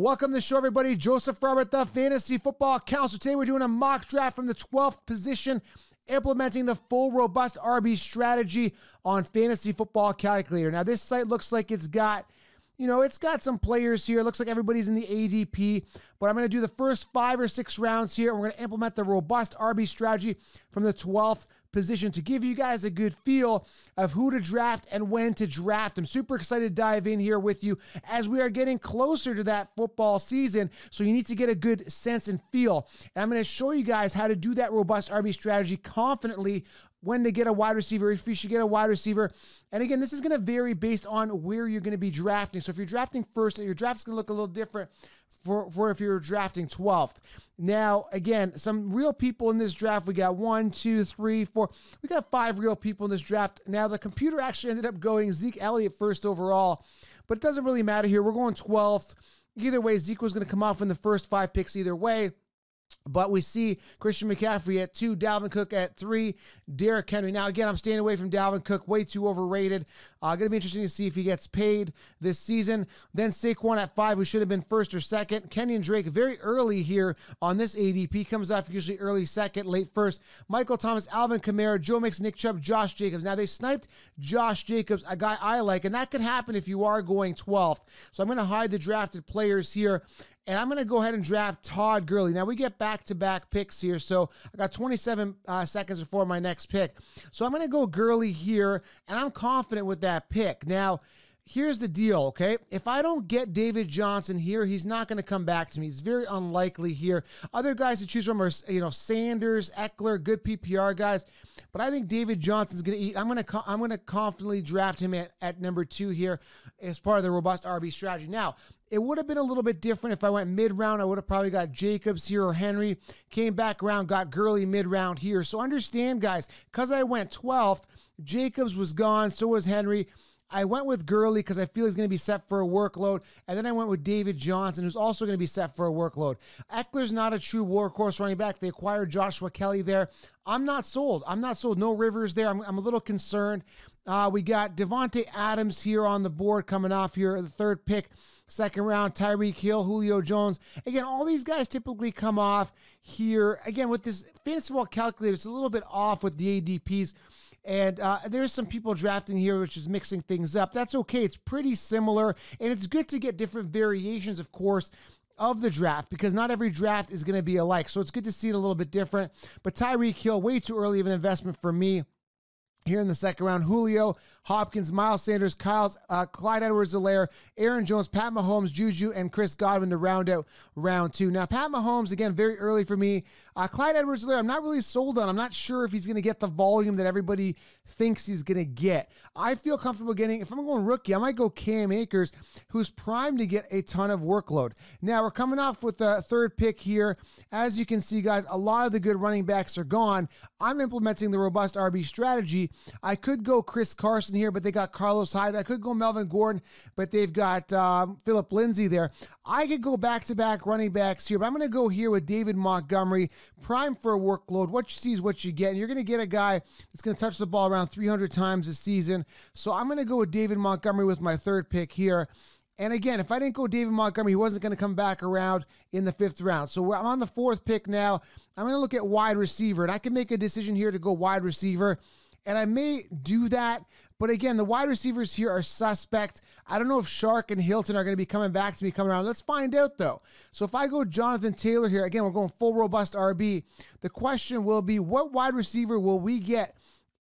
Welcome to the show, everybody. Joseph Robert, the Fantasy Football Counselor. Today we're doing a mock draft from the 12th position, implementing the full robust RB strategy on Fantasy Football Calculator. Now, this site looks like it's got, it's got some players here. It looks like everybody's in the ADP, but I'm going to do the first 5 or 6 rounds here, and we're going to implement the robust RB strategy from the 12th position to give you guys a good feel of who to draft and when to draft. I'm super excited to dive in here with you as we are getting closer to that football season, so you need to get a good sense and feel. And I'm going to show you guys how to do that robust RB strategy confidently, when to get a wide receiver, if you should get a wide receiver. And again, this is going to vary based on where you're going to be drafting. So if you're drafting first, your draft's going to look a little different for if you're drafting 12th. Now, again, some real people in this draft. We got 1, 2, 3, 4. We got 5 real people in this draft. Now, the computer actually ended up going Zeke Elliott first overall, but it doesn't really matter here. We're going 12th. Either way, Zeke was going to come off in the first 5 picks either way. But we see Christian McCaffrey at 2, Dalvin Cook at 3, Derrick Henry. Now, again, I'm staying away from Dalvin Cook, way too overrated. Going to be interesting to see if he gets paid this season. Then Saquon at 5, who should have been first or second. Kenyon Drake very early here on this ADP. Comes off usually early second, late first. Michael Thomas, Alvin Kamara, Joe Mixon, Nick Chubb, Josh Jacobs. Now, they sniped Josh Jacobs, a guy I like, and that could happen if you are going 12th. So I'm going to hide the drafted players here. And I'm going to go ahead and draft Todd Gurley. Now, we get back-to-back picks here, so I got 27 seconds before my next pick. So I'm going to go Gurley here, and I'm confident with that pick. Now, here's the deal, okay? If I don't get David Johnson here, he's not going to come back to me. It's very unlikely here. Other guys to choose from are, Sanders, Eckler, good PPR guys. But I think David Johnson's going to eat. I'm going to confidently draft him at number 2 here as part of the robust RB strategy. Now, it would have been a little bit different if I went mid-round. I would have probably got Jacobs here or Henry. Came back around, got Gurley mid-round here. So understand, guys, because I went 12th, Jacobs was gone, so was Henry. I went with Gurley because I feel he's going to be set for a workload. And then I went with David Johnson, who's also going to be set for a workload. Eckler's not a true workhorse running back. They acquired Joshua Kelly there. I'm not sold. No Rivers there. I'm a little concerned. We got Devonte Adams here on the board coming off here, the 3rd pick. 2nd round, Tyreek Hill, Julio Jones. Again, all these guys typically come off here. Again, with this Fantasy Football Calculator, it's a little bit off with the ADPs. And there's some people drafting here, which is mixing things up. That's okay. It's pretty similar. And it's good to get different variations, of course, of the draft, because not every draft is going to be alike. So it's good to see it a little bit different. But Tyreek Hill, way too early of an investment for me. Here in the 2nd round, Julio, Hopkins, Miles Sanders, Clyde Edwards-Helaire, Aaron Jones, Pat Mahomes, Juju, and Chris Godwin to round out round 2. Now, Pat Mahomes, again, very early for me. Clyde Edwards-Helaire, I'm not really sold on. I'm not sure if he's going to get the volume that everybody thinks he's going to get. I feel comfortable getting, if I'm going rookie, I might go Cam Akers, who's primed to get a ton of workload. Now, we're coming off with the 3rd pick here. As you can see, guys, a lot of the good running backs are gone. I'm implementing the robust RB strategy. I could go Chris Carson here, but they got Carlos Hyde. I could go Melvin Gordon, but they've got Phillip Lindsay there. I could go back-to-back running backs here, but I'm going to go here with David Montgomery, prime for a workload. What you see is what you get, and you're going to get a guy that's going to touch the ball around 300 times this season. So I'm going to go with David Montgomery with my 3rd pick here. And again, if I didn't go David Montgomery, he wasn't going to come back around in the 5th round. So I'm on the 4th pick now. I'm going to look at wide receiver, and I can make a decision here to go wide receiver. And I may do that, but again, the wide receivers here are suspect. I don't know if Shark and Hilton are going to be coming back to me coming around. Let's find out, though. So if I go Jonathan Taylor here, again, we're going full robust RB. The question will be, what wide receiver will we get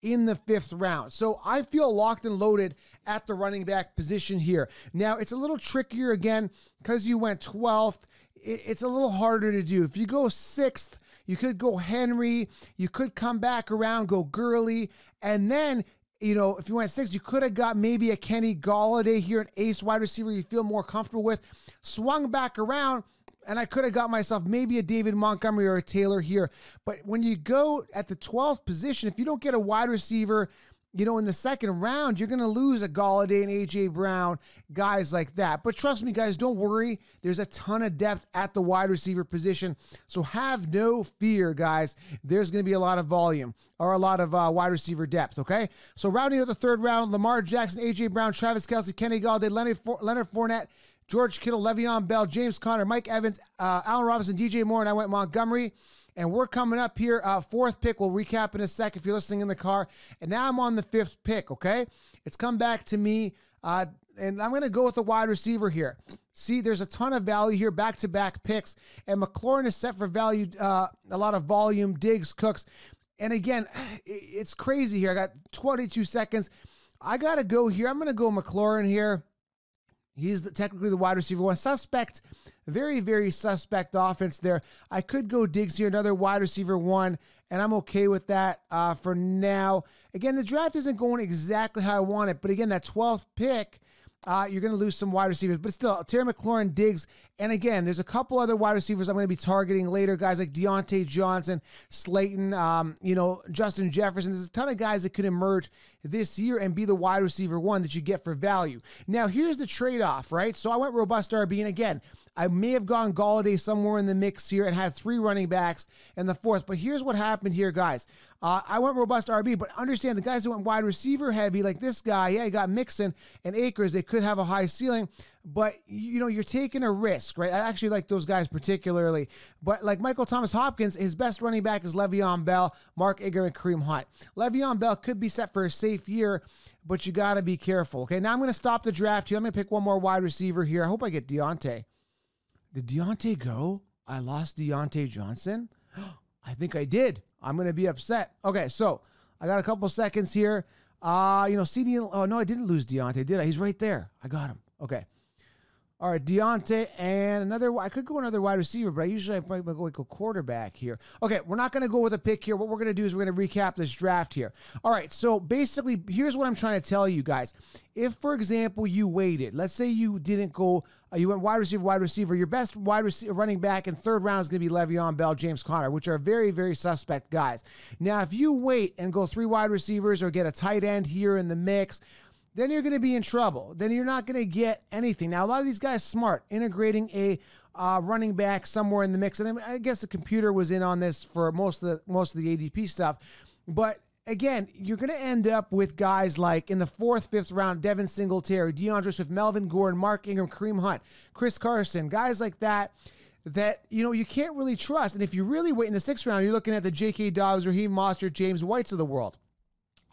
in the 5th round? So I feel locked and loaded at the running back position here. Now, it's a little trickier, again, because you went 12th. It's a little harder to do. If you go 6th, you could go Henry. You could come back around, go Gurley. And then, if you went 6th, you could have got maybe a Kenny Golladay here, an ace wide receiver you feel more comfortable with. Swung back around, and I could have got myself maybe a David Montgomery or a Taylor here. But when you go at the 12th position, if you don't get a wide receiver, in the 2nd round, you're going to lose a Golladay and A.J. Brown, guys like that. But trust me, guys, don't worry. There's a ton of depth at the wide receiver position. So have no fear, guys. There's going to be a lot of volume or a lot of wide receiver depth, okay? So rounding out the 3rd round, Lamar Jackson, A.J. Brown, Travis Kelce, Kenny Golladay, Leonard Fournette, George Kittle, Le'Veon Bell, James Conner, Mike Evans, Allen Robinson, DJ Moore, and I went Montgomery. And we're coming up here, fourth pick. We'll recap in a sec if you're listening in the car. And now I'm on the fifth pick, okay? It's come back to me, and I'm going to go with the wide receiver here. See, there's a ton of value here, back-to-back picks. And McLaurin is set for value, a lot of volume, Diggs, Cooks. And again, it's crazy here. I got 22 seconds. I got to go here. I'm going to go McLaurin here. He's technically the wide receiver one. Suspect, very, very suspect offense there. I could go Diggs here, another wide receiver one, and I'm okay with that for now. Again, the draft isn't going exactly how I want it, but again, that 12th pick, you're going to lose some wide receivers. But still, Terry McLaurin, Diggs, and again, there's a couple other wide receivers I'm going to be targeting later, guys like Deontay Johnson, Slayton, Justin Jefferson. There's a ton of guys that could emerge this year and be the wide receiver one that you get for value. Now, here's the trade-off, right? So I went robust RB, and again, I may have gone Galladay somewhere in the mix here and had 3 running backs in the fourth. But here's what happened here, guys. I went robust RB, but understand the guys that went wide receiver heavy, like this guy, yeah, he got Mixon and Akers. They could have a high ceiling, but, you're taking a risk, right? I actually like those guys particularly. But like Michael Thomas Hopkins, his best running back is Le'Veon Bell, Mark Ingram, and Kareem Hunt. Le'Veon Bell could be set for a safe year, but you got to be careful, okay? Now I'm going to stop the draft here. I'm going to pick one more wide receiver here. I hope I get Deontay. Did Deontay go? I lost Deontay Johnson? I think I did. I'm going to be upset. Okay, so I got a couple seconds here. CD. Oh, no, I didn't lose Deontay, did I? He's right there. I got him. Okay. All right, Deontay and another. I could go another wide receiver, but I probably go like a quarterback here. Okay, we're not going to go with a pick here. What we're going to do is we're going to recap this draft here. All right, so basically, here's what I'm trying to tell you guys. If, for example, you waited, let's say you didn't go, you went wide receiver, your best wide receiver running back in third round is going to be Le'Veon Bell, James Conner, which are very, very suspect guys. Now, if you wait and go 3 wide receivers or get a tight end here in the mix, then you're going to be in trouble. Then you're not going to get anything. Now, a lot of these guys smart, integrating a running back somewhere in the mix. And I guess the computer was in on this for most of the ADP stuff. But again, you're going to end up with guys like in the 4th, 5th round, Devin Singletary, DeAndre Swift, Melvin Gordon, Mark Ingram, Kareem Hunt, Chris Carson, guys like that you can't really trust. And if you really wait in the 6th round, you're looking at the J.K. Dobbs, Raheem Mostert, James Whites of the world.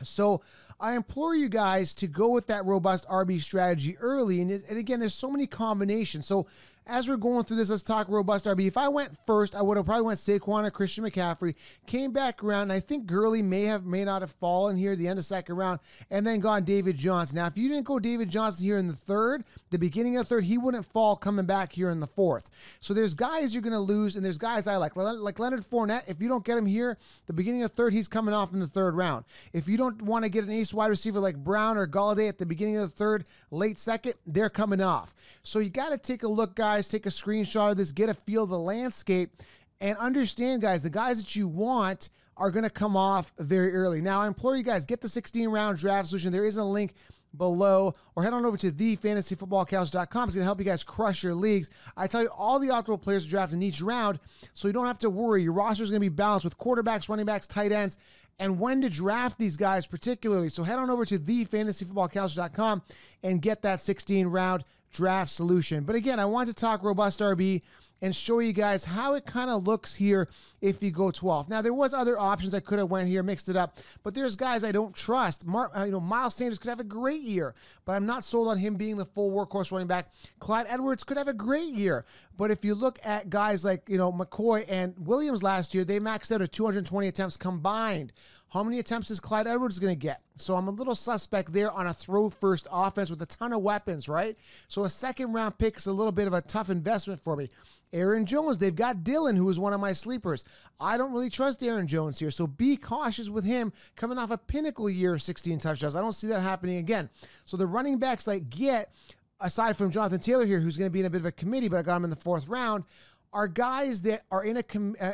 So I implore you guys to go with that robust RB strategy early. And again, there's so many combinations. So as we're going through this, let's talk robust RB. If I went first, I would have probably went Saquon or Christian McCaffrey, came back around, and I think Gurley may not have fallen here at the end of 2nd round, and then gone David Johnson. Now, if you didn't go David Johnson here in the 3rd, the beginning of the 3rd, he wouldn't fall coming back here in the 4th. So there's guys you're going to lose, and there's guys I like Leonard Fournette. If you don't get him here, the beginning of the 3rd, he's coming off in the 3rd round. If you don't want to get an ace wide receiver like Brown or Galladay at the beginning of the 3rd, late 2nd, they're coming off. So you got to take a look, guys, take a screenshot of this, get a feel of the landscape, and understand, guys, the guys that you want are going to come off very early. Now, I implore you guys, get the 16-round draft solution. There is a link below, or head on over to thefantasyfootballcouch.com. It's going to help you guys crush your leagues. I tell you all the optimal players to draft in each round, so you don't have to worry. Your roster is going to be balanced with quarterbacks, running backs, tight ends, and when to draft these guys particularly. So head on over to thefantasyfootballcouch.com and get that 16-round draft solution. But again, I want to talk robust RB and show you guys how it kind of looks here if you go 12. Now, there was other options I could have went here, mixed it up, but there's guys I don't trust. Miles Sanders could have a great year, but I'm not sold on him being the full workhorse running back. Clyde Edwards could have a great year, but if you look at guys like, McCoy and Williams last year, they maxed out at 220 attempts combined. How many attempts is Clyde Edwards going to get? So I'm a little suspect there on a throw-first offense with a ton of weapons, right? So a 2nd-round pick is a little bit of a tough investment for me. Aaron Jones, they've got Dillon, who is one of my sleepers. I don't really trust Aaron Jones here, so be cautious with him coming off a pinnacle year of 16 touchdowns. I don't see that happening again. So the running backs I get, aside from Jonathan Taylor here, who's going to be in a bit of a committee, but I got him in the 4th round, are guys that are in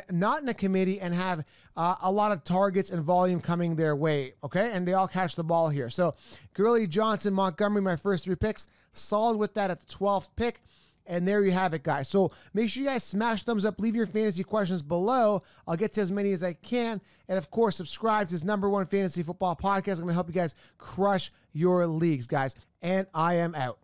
not in a committee and have a lot of targets and volume coming their way, okay? And they all catch the ball here. So Gurley, Johnson, Montgomery, my first 3 picks, solid with that at the 12th pick. And there you have it, guys. So make sure you guys smash thumbs up. Leave your fantasy questions below. I'll get to as many as I can. And, of course, subscribe to this #1 fantasy football podcast. I'm going to help you guys crush your leagues, guys. And I am out.